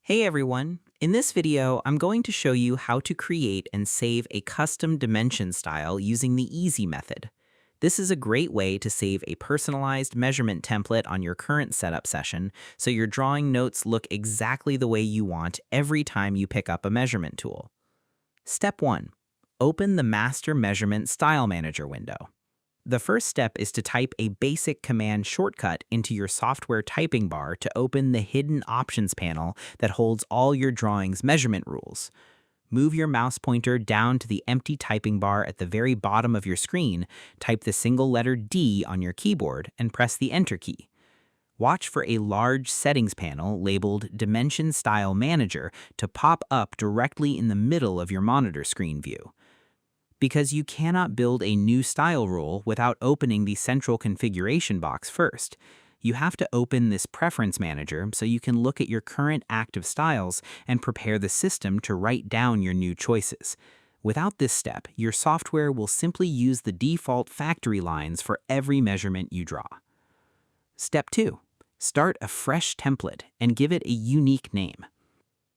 Hey everyone! In this video, I'm going to show you how to create and save a custom dimension style using the Easy method. This is a great way to save a personalized measurement template on your current setup session so your drawing notes look exactly the way you want every time you pick up a measurement tool. Step 1. Open the Master Measurement Style Manager window. The first step is to type a basic command shortcut into your software typing bar to open the hidden options panel that holds all your drawing's measurement rules. Move your mouse pointer down to the empty typing bar at the very bottom of your screen, type the single letter D on your keyboard, and press the Enter key. Watch for a large settings panel labeled Dimension Style Manager to pop up directly in the middle of your monitor screen view. Because you cannot build a new style rule without opening the central configuration box first. You have to open this preference manager so you can look at your current active styles and prepare the system to write down your new choices. Without this step, your software will simply use the default factory lines for every measurement you draw. Step 2. Start a fresh template and give it a unique name.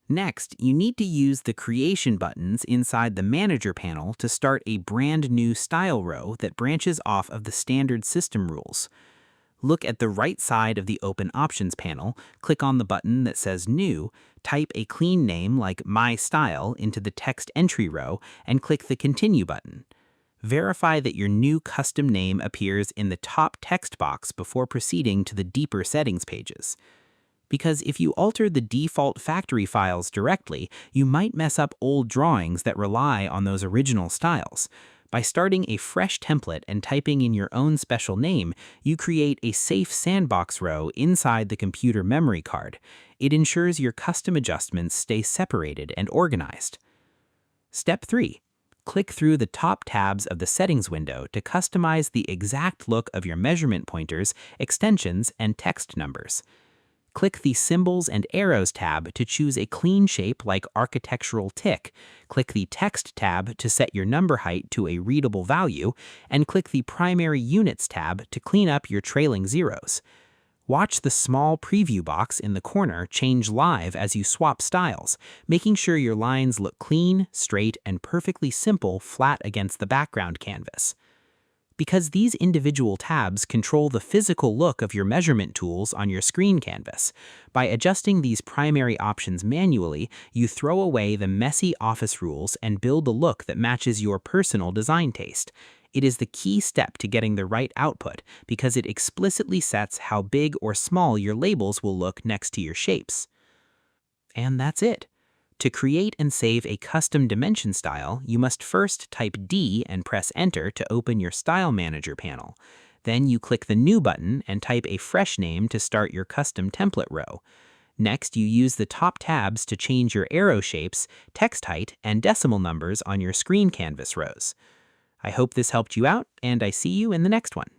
Next, you need to use the Creation buttons inside the Manager panel to start a brand new style row that branches off of the standard system rules. Look at the right side of the Open Options panel, click on the button that says New, type a clean name like My Style into the text entry row, and click the Continue button. Verify that your new custom name appears in the top text box before proceeding to the deeper settings pages. Because if you alter the default factory files directly, you might mess up old drawings that rely on those original styles. By starting a fresh template and typing in your own special name, you create a safe sandbox row inside the computer memory card. It ensures your custom adjustments stay separated and organized. Step 3. Click through the top tabs of the settings window to customize the exact look of your measurement pointers, extensions, and text numbers. Click the Symbols and Arrows tab to choose a clean shape like architectural tick, click the Text tab to set your number height to a readable value, and click the Primary Units tab to clean up your trailing zeros. Watch the small preview box in the corner change live as you swap styles, making sure your lines look clean, straight, and perfectly simple flat against the background canvas. Because these individual tabs control the physical look of your measurement tools on your screen canvas. By adjusting these primary options manually, you throw away the messy office rules and build a look that matches your personal design taste. It is the key step to getting the right output because it explicitly sets how big or small your labels will look next to your shapes. And that's it. To create and save a custom dimension style, you must first type D and press Enter to open your Style Manager panel. Then you click the New button and type a fresh name to start your custom template row. Next, you use the top tabs to change your arrow shapes, text height, and decimal numbers on your screen canvas rows. I hope this helped you out, and I see you in the next one.